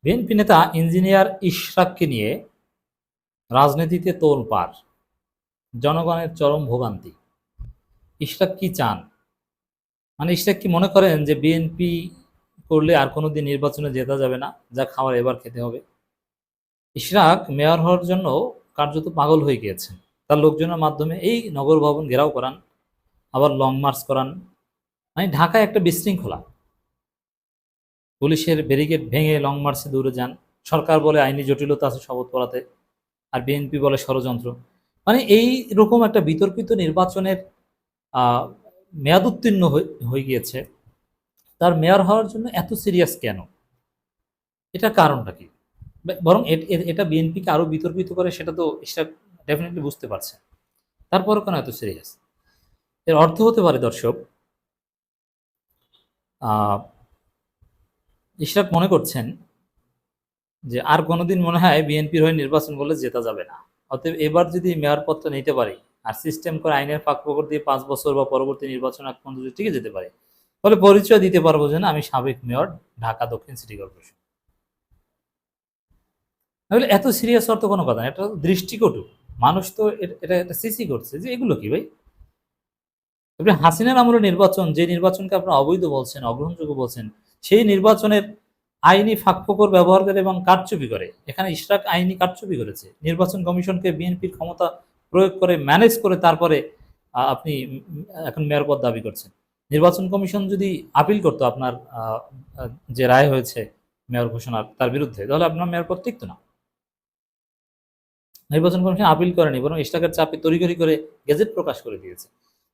BNP নেতা engineer ইশরাককে নিয়ে রাজনীতিতে তোলপাড়, জনগণের চরম ভোগান্তি। ইশরাক কি চান? মানে ইশরাক কি মনে করেন যে বিএনপি করলে আর কোনোদিন নির্বাচনে জেতা যাবে না, যা খাওয়ার এবার খেতে হবে? ইশরাক মেয়র হওয়ার জন্য কার্যত পাগল হয়ে গিয়েছেন। তার লোকজনের মাধ্যমে এই নগর ভবন ঘেরাও করান, আবার লং মার্চ করান। মানে ঢাকায় একটা বিশৃঙ্খলা, পুলিশের ব্যারিকেড ভেঙে লং মার্চে দৌড়ে যান। সরকার বলে আইনি জটিলতা আছে শপথ পড়াতে, আর বিএনপি বলে ষড়যন্ত্র। মানে এই রকম একটা বিতর্কিত নির্বাচনের আহ, মেয়াদ উত্তীর্ণ হয়ে গিয়েছে। তার মেয়র হওয়ার জন্য এত সিরিয়াস কেন? এটা কারণটা কি? বরং এটা বিএনপিকে আরো বিতর্কিত করে, সেটা তো সেটা ডেফিনেটলি বুঝতে পারছে। তারপরও কেন এত সিরিয়াস? এর অর্থ হতে পারে দর্শক, আহ ইশরাক মনে করছেন যে আর কোনোদিন মনে হয় বিএনপির হয়ে নির্বাচন করলে জেতা যাবে না। অতএব এবার যদি মেয়র পদটা নিতে পারি, আর সিস্টেম করে আইনের ফাঁকফোকর দিয়ে 5 বছর বা পরবর্তী নির্বাচন আগ পর্যন্ত যদি টিকে যেতে পারে, তাহলে পরিচয় দিতে পারবো যে না, আমি সাবেক মেয়র, ঢাকা দক্ষিণ সিটি কর্পোরেশন। তাহলে এত সিরিয়াস হওয়ার তো কোনো কথা না, এটা দৃষ্টিকটু। মানুষ তো এটা এটা সিসি করছে যে এগুলো কি ভাই? আপনি হাসিনার আমলে নির্বাচন, যে নির্বাচনকে আপনারা অবৈধ বলছেন, অগ্রহণযোগ্য বলছেন, সেই নির্বাচনের আইনি ফাঁকফোকর ব্যবহার করে এবং কারচুপি করে। এখানে ইশরাক আইনি কারচুপি করেছে, নির্বাচন কমিশনকে বিএনপির ক্ষমতা প্রয়োগ করে ম্যানেজ করে তারপরে আপনি এখন মেয়র পদ দাবি করছেন। নির্বাচন কমিশন যদি আপিল করতো আপনার যে রায় হয়েছে মেয়র ঘোষণার তার বিরুদ্ধে, তাহলে আপনার মেয়র পদ টিকতো না। নির্বাচন কমিশন আপিল করেনি, বরং ইশরাকের চাপে তড়িঘড়ি করে গেজেট প্রকাশ করে দিয়েছে।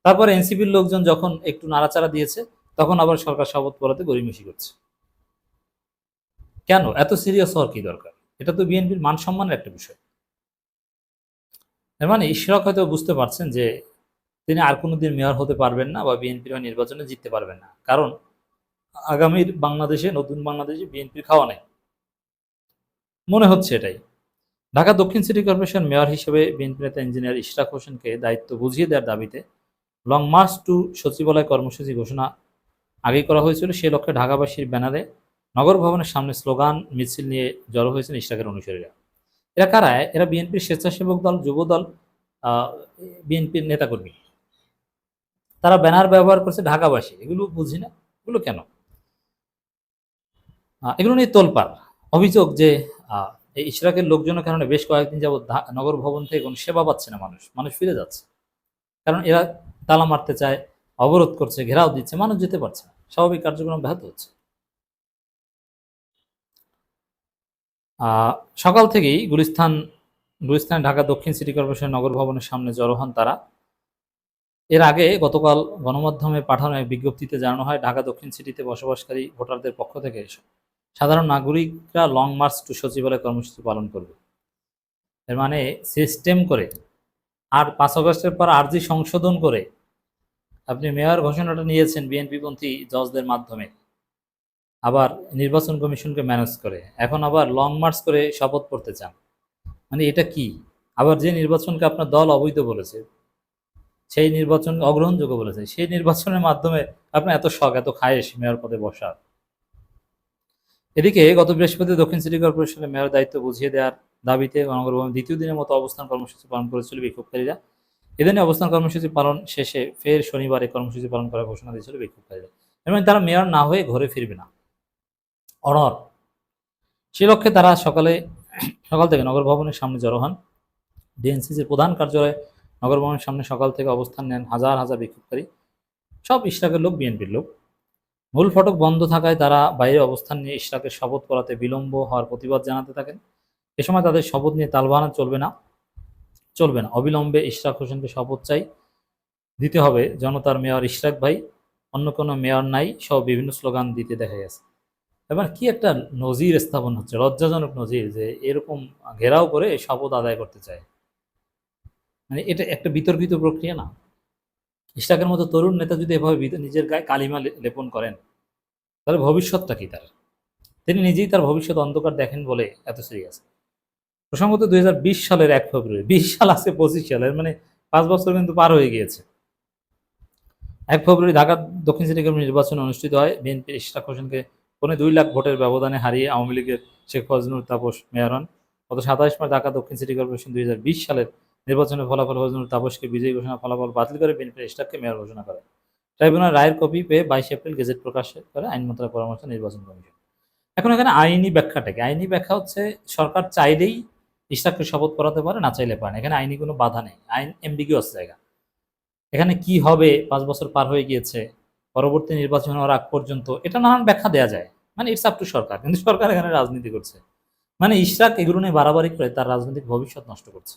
তারপরে এনসিপির লোকজন যখন একটু নাড়াচাড়া দিয়েছে, তখন আবার সরকার শপথ পড়াতে গড়িমসি করছে। কেন এত সিরিয়াস হওয়ার কি দরকার? এটা তো বিএনপির মান সম্মানের একটা বিষয়। এর মানে ইশরাক হয়তো বুঝতে পারছেন যে তিনি আর কোনোদিন মেয়র হতে পারবেন না বা বিএনপির নির্বাচনে জিততে পারবেন না, কারণ আগামীর বাংলাদেশে, নতুন বাংলাদেশে বিএনপির খাওয়া নেই, মনে হচ্ছে এটাই। ঢাকা দক্ষিণ সিটি কর্পোরেশন মেয়র হিসেবে বিএনপি নেতা ইঞ্জিনিয়ার ইশরাক হোসেনকে দায়িত্ব বুঝিয়ে দেওয়ার দাবিতে লং মার্চ টু সচিবালয় কর্মসূচি ঘোষণা আগেই করা হয়েছিল। সে লক্ষ্যে ঢাকাবাসীর ব্যানারে নগর ভবনের সামনে স্লোগান মিছিল নিয়ে জড়ো হয়েছেন ইশরাকের অনুসারীরা। এরা কারা? এরা বিএনপির স্বেচ্ছাসেবক দল, যুব দল, বিএনপির নেতাকর্মী। তারা ব্যানার ব্যবহার করছে ঢাকাবাসী। এগুলো বুঝি না, এগুলো কেন? এগুলো নিয়ে তোলপাড়। অভিযোগ যে এই ইশরাকের লোকজনের কারণে বেশ কয়েকদিন যাবৎ নগর ভবন থেকে কোনো সেবা পাচ্ছে না মানুষ, মানুষ ফিরে যাচ্ছে। কারণ এরা তালা মারতে চায়, অবরোধ করছে, ঘেরাও দিচ্ছে, মানুষ যেতে পারছে না, স্বাভাবিক কার্যক্রম ব্যাহত হচ্ছে। সকাল থেকেই গুলিস্তান ঢাকা দক্ষিণ সিটি কর্পোরেশন নগর ভবনের সামনে জড়ো হন তারা। এর আগে গতকাল গণমাধ্যমে পাঠানো এক বিজ্ঞপ্তিতে জানানো হয়, ঢাকা দক্ষিণ সিটিতে বসবাসকারী ভোটারদের পক্ষ থেকে সাধারণ নাগরিকরা লং মার্চ টু সচিবালয় কর্মসূচি পালন করবে। এর মানে সিস্টেম করে আর 5 আগস্টের পর আরজি সংশোধন করে আপনি মেয়র ঘোষণাটা নিয়েছেন বিএনপিপন্থী জজদের মাধ্যমে, আবার নির্বাচন কমিশনকে ম্যানেজ করে, এখন আবার লং মার্চ করে শপথ করতে চান। মানে এটা কি? আবার যে নির্বাচনকে আপনার দল অবৈধ বলেছে, সেই নির্বাচন অগ্রহণযোগ্য বলেছে, সেই নির্বাচনের মাধ্যমে আপনার এত শখ, এত খায়েশ মেয়র পদে বসার। এদিকে গত বৃহস্পতি দক্ষিণ সিটি কর্পোরেশনের মেয়র দায়িত্ব বুঝিয়ে দেওয়ার দাবিতে নগর ভবনে দ্বিতীয় দিনের মতো অবস্থান কর্মসূচি পালন করেছিল বিক্ষোভকারীরা। এদিনে অবস্থান কর্মসূচি পালন শেষে ফের শনিবারে কর্মসূচি পালন করার ঘোষণা দিয়েছিল বিক্ষোভকারীরা। এর মানে তারা মেয়র না হয়ে ঘরে ফিরবে না, অনর। সে লক্ষ্যে তারা সকাল থেকে নগর ভবনের সামনে জড়ো হন। ডিএনসিসির প্রধান কার্যালয়ে নগর ভবনের সামনে সকাল থেকে অবস্থান নেন হাজার হাজার বিক্ষোভকারী। সব ইশরাকের লোক, বিএনপির লোক। মূল ফটক বন্ধ থাকায় তারা বাইরে অবস্থান নিয়ে ইশরাকের শপথ করাতে বিলম্ব হওয়ার প্রতিবাদ জানাতে থাকেন। এ সময় তাদের শপথ নিয়ে তালবাহানা চলবে না, অবিলম্বে ইশরাক হোসেনকে শপথ দিতে হবে, জনতার মেয়র ইশরাক ভাই, অন্য কোনো মেয়র নাই সহ বিভিন্ন স্লোগান দিতে দেখা গেছে। এবার কি একটা নজির স্থাপন হচ্ছে, লজ্জাজনক নজির, যে এরকম ঘেরাও করে শপথ আদায় করতে চায়। মানে এটা একটা বিতর্কিত প্রক্রিয়া না? ইশরাকের মতো তরুণ নেতা যদি এভাবে নিজের গায়ে কালিমা লেপন করেন, তাহলে ভবিষ্যৎটা কি তার? তিনি নিজেই তার ভবিষ্যৎ অন্ধকার দেখেন বলে এত সিরিয়াস। প্রসঙ্গত 2020 সালের 1 ফেব্রুয়ারি, 20 সাল আছে 25 সালের, মানে 5 বছর কিন্তু পার হয়ে গিয়েছে। 1 ফেব্রুয়ারি ঢাকা দক্ষিণ সিটি কর্পোরেশন নির্বাচন অনুষ্ঠিত হয়। বিএনপির ইশরাক হোসেনকে পৌনে 2 লাখ ভোটের ব্যবধানে হারিয়ে আওয়ামী লীগের শেখ ফজলুল তাপস মেয়র হন। গত 27 মার্চ ঢাকা দক্ষিণ সিটি কর্পোরেশন 2020 সালের নির্বাচনের ফলাফল ফজলুল তাপসকে বিজয়ী ঘোষণা ফলাফল বাতিল করে বিএনপির ইশতাককে মেয়র ঘোষণা করে। ট্রাইব্যুনাল রায়ের কপি পেয়ে 22 এপ্রিল গেজেট প্রকাশ করে আইন মন্ত্রণালয়ের পরামর্শ নির্বাচন কমিশন। এখন এখানে আইনি ব্যাখ্যাটা কি? আইনি ব্যাখ্যা হচ্ছে সরকার চাইলেই ইশতাককে শপথ করাতে পারে, না চাইলে পারে না। এখানে আইনি কোনো বাধা নেই। আইন অ্যাম্বিগুয়াস জায়গা। এখানে কি হবে, 5 বছর পার হয়ে গিয়েছে, পরবর্তী নির্বাচন হওয়ার আগ পর্যন্ত এটা নানান ব্যাখ্যা দেয়া যায়। মানে ইটস আপ টু সরকার। কিন্তু সরকার এখানে রাজনীতি করছে। মানে ইশরাক এগুলো নিয়ে বাড়াবাড়ি করে তার রাজনৈতিক ভবিষ্যৎ নষ্ট করছে।